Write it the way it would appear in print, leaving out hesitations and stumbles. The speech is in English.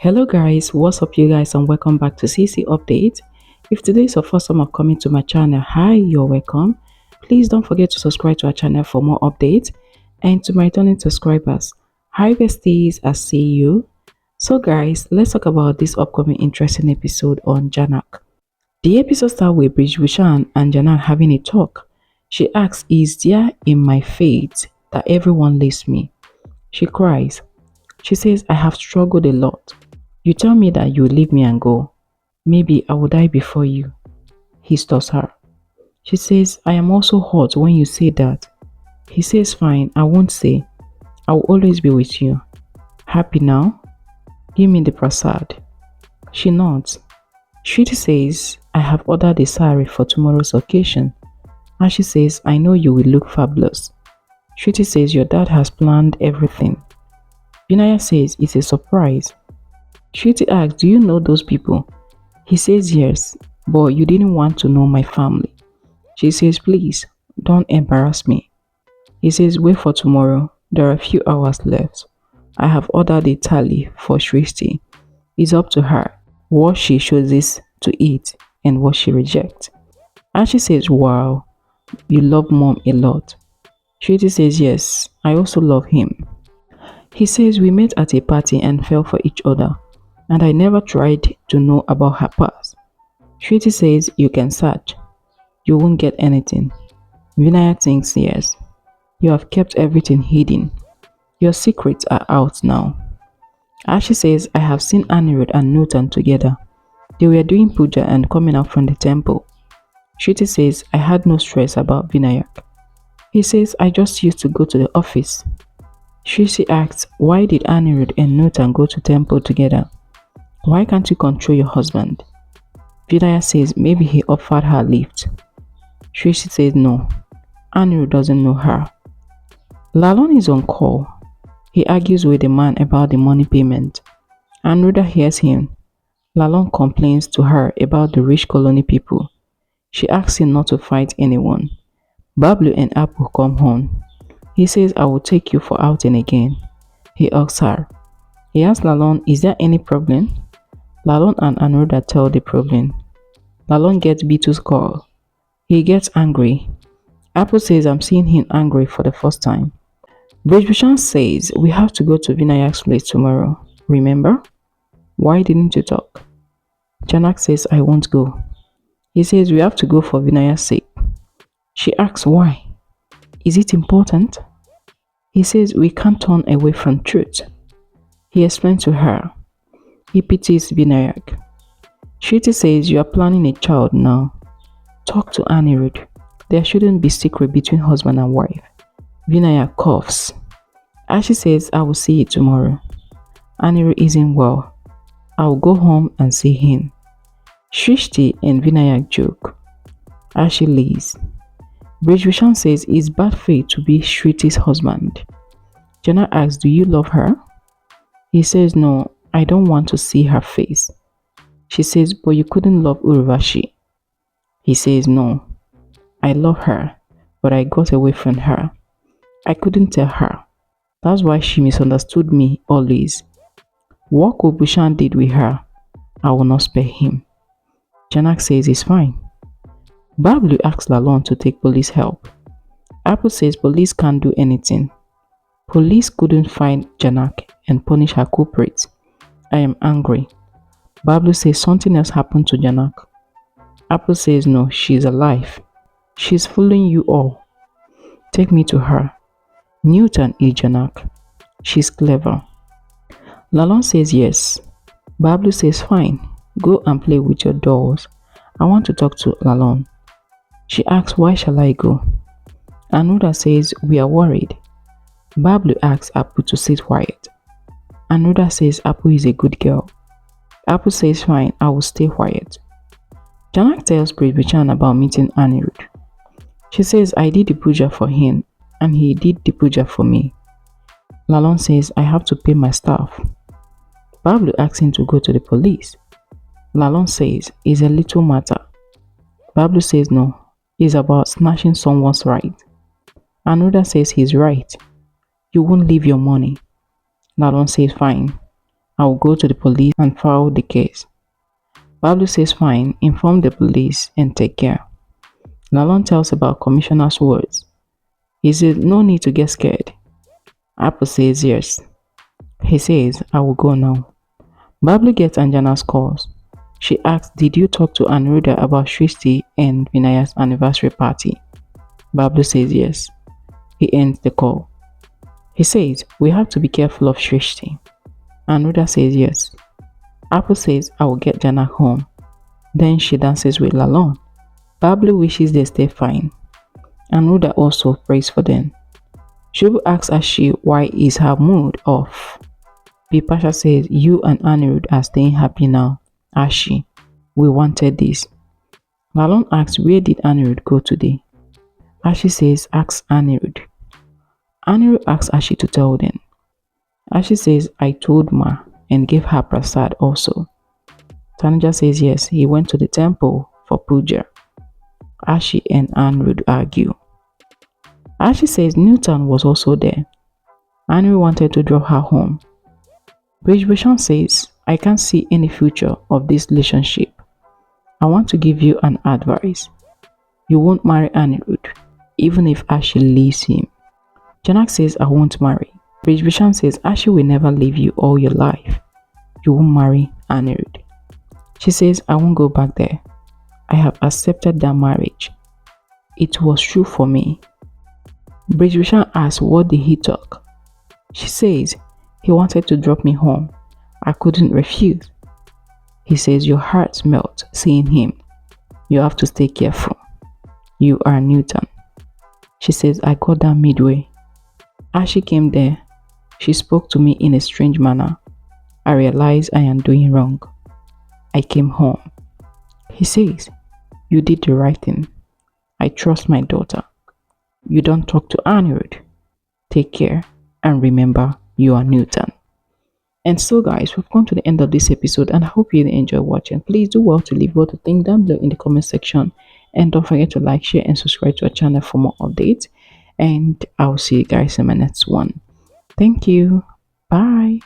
Hello guys, what's up you guys and welcome back to Cee-C Update. If today is your first time of coming to my channel, hi, you're welcome. Please don't forget to subscribe to our channel for more updates, and to my returning subscribers, hi besties, I see you. So guys, let's talk about this upcoming interesting episode on Jhanak. The episode starts with Brijbhushan and Jhanak having a talk. She asks, is there in my fate that everyone leaves me? She cries. She says, I have struggled a lot. You tell me that you will leave me and go. Maybe I will die before you. He stops her. She says, I am also hurt when you say that. He says, fine, I won't say. I will always be with you. Happy now? Give me the prasad. She nods. Shruti says, I have ordered a sari for tomorrow's occasion. And she says, I know you will look fabulous. Shruti says, your dad has planned everything. Vinaya says, it's a surprise. Shruti asks, do you know those people? He says yes, but you didn't want to know my family. She says, please, don't embarrass me. He says, wait for tomorrow. There are a few hours left. I have ordered a thali for Shruti. It's up to her what she chooses to eat and what she rejects. And she says, wow, you love mom a lot. Shruti says, yes, I also love him. He says, we met at a party and fell for each other, and I never tried to know about her past. Shruti says, you can search. You won't get anything. Vinaya thinks, yes. You have kept everything hidden. Your secrets are out now. Arshi says, I have seen Anirudh and Nutan together. They were doing puja and coming out from the temple. Shruti says, I had no stress about Vinayak. He says, I just used to go to the office. Shruti asks, why did Anirudh and Nutan go to temple together? Why can't you control your husband? Vinaya says, maybe he offered her a lift. Shruti says, no. Anirudh doesn't know her. Lalon is on call. He argues with the man about the money payment. Anirudh hears him. Lalon complains to her about the rich colony people. She asks him not to fight anyone. Bablu and Apple come home. He says, I will take you for outing again. He asks her. He asks Lalon, is there any problem? Lalon and Anirudh tell the problem. Lalon gets Bitu's call. He gets angry. Apple says, I'm seeing him angry for the first time. Brijbhushan says, we have to go to Vinayak's place tomorrow. Remember? Why didn't you talk? Jhanak says, I won't go. He says, we have to go for Vinayak's sake. She asks why. Is it important? He says, we can't turn away from truth. He explains to her. He pities Vinayak. Shruti says, you are planning a child now. Talk to Anirudh. There shouldn't be secret between husband and wife. Vinayak coughs. Arshi says, I will see you tomorrow. Anirudh isn't well. I will go home and see him. Shrishti and Vinayak joke. Arshi leaves. Brijbhushan says it's bad fate to be Shriti's husband. Jhanak asks, do you love her? He says, no, I don't want to see her face. She says, but you couldn't love Urvashi. He says, no, I love her, but I got away from her. I couldn't tell her. That's why she misunderstood me always. What Bhushan did with her, I will not spare him. Jhanak says it's fine. Bablu asks Lalon to take police help. Apple says police can't do anything. Police couldn't find Jhanak and punish her culprits. I am angry. Bablu says something else happened to Jhanak. Apple says no, she's alive. She's fooling you all. Take me to her. Nutan is Jhanak. She's clever. Lalon says yes. Bablu says fine. Go and play with your dolls. I want to talk to Lalon. She asks, why shall I go? Anirudh says, we are worried. Bablu asks Apple to sit quiet. Anirudh says Apple is a good girl. Apple says fine, I will stay quiet. Jhanak tells Brijbhushan about meeting Anirudh. She says, I did the puja for him and he did the puja for me. Lalon says, I have to pay my staff. Bablu asks him to go to the police. Lalon says, it's a little matter. Bablu says no, it's about snatching someone's right. Anirudh says he's right. You won't leave your money. Lalon says fine. I'll go to the police and file the case. Bablu says fine, inform the police and take care. Lalon tells about Commissioner's words. He says no need to get scared. Apple says yes. He says I will go now. Bablu gets Anjana's calls. She asks, did you talk to Anirudh about Srishti and Vinaya's anniversary party? Bablu says yes. He ends the call. He says, we have to be careful of Srishti. Anirudh says yes. Apple says, I will get Jhanak home. Then she dances with Lalon. Bablu wishes they stay fine. Anirudh also prays for them. Shubu asks Arshi why is her mood off. Bipasha says, you and Anirudh are staying happy now. Arshi, we wanted this. Lalon asks, where did Anirudh go today? Arshi says, ask Anirudh. Anirudh asks Arshi to tell them. Arshi says, I told Ma and gave her prasad also. Tanuja says yes, he went to the temple for puja. Arshi and Anirudh argue. Arshi says Nutan was also there. Anirudh wanted to drop her home. Brijbhushan says, I can't see any future of this relationship. I want to give you an advice. You won't marry Anirudh, even if Arshi leaves him. Jhanak says, I won't marry. Brijbhushan says, Arshi will never leave you all your life. You won't marry Anirudh. She says, I won't go back there. I have accepted that marriage. It was true for me. Brijbhushan asks, what did he talk? She says, he wanted to drop me home. I couldn't refuse. He says, your heart melts seeing him. You have to stay careful. You are Nutan. She says, I got down midway. As she came there, she spoke to me in a strange manner. I realized I am doing wrong. I came home. He says, you did the right thing. I trust my daughter. You don't talk to Anirudh. Take care and remember you are Nutan. And so guys, we've come to the end of this episode and I hope you enjoy watching. Please do well to leave what you think down below in the comment section. And don't forget to like, share and subscribe to our channel for more updates. And I'll see you guys in my next one. Thank you. Bye.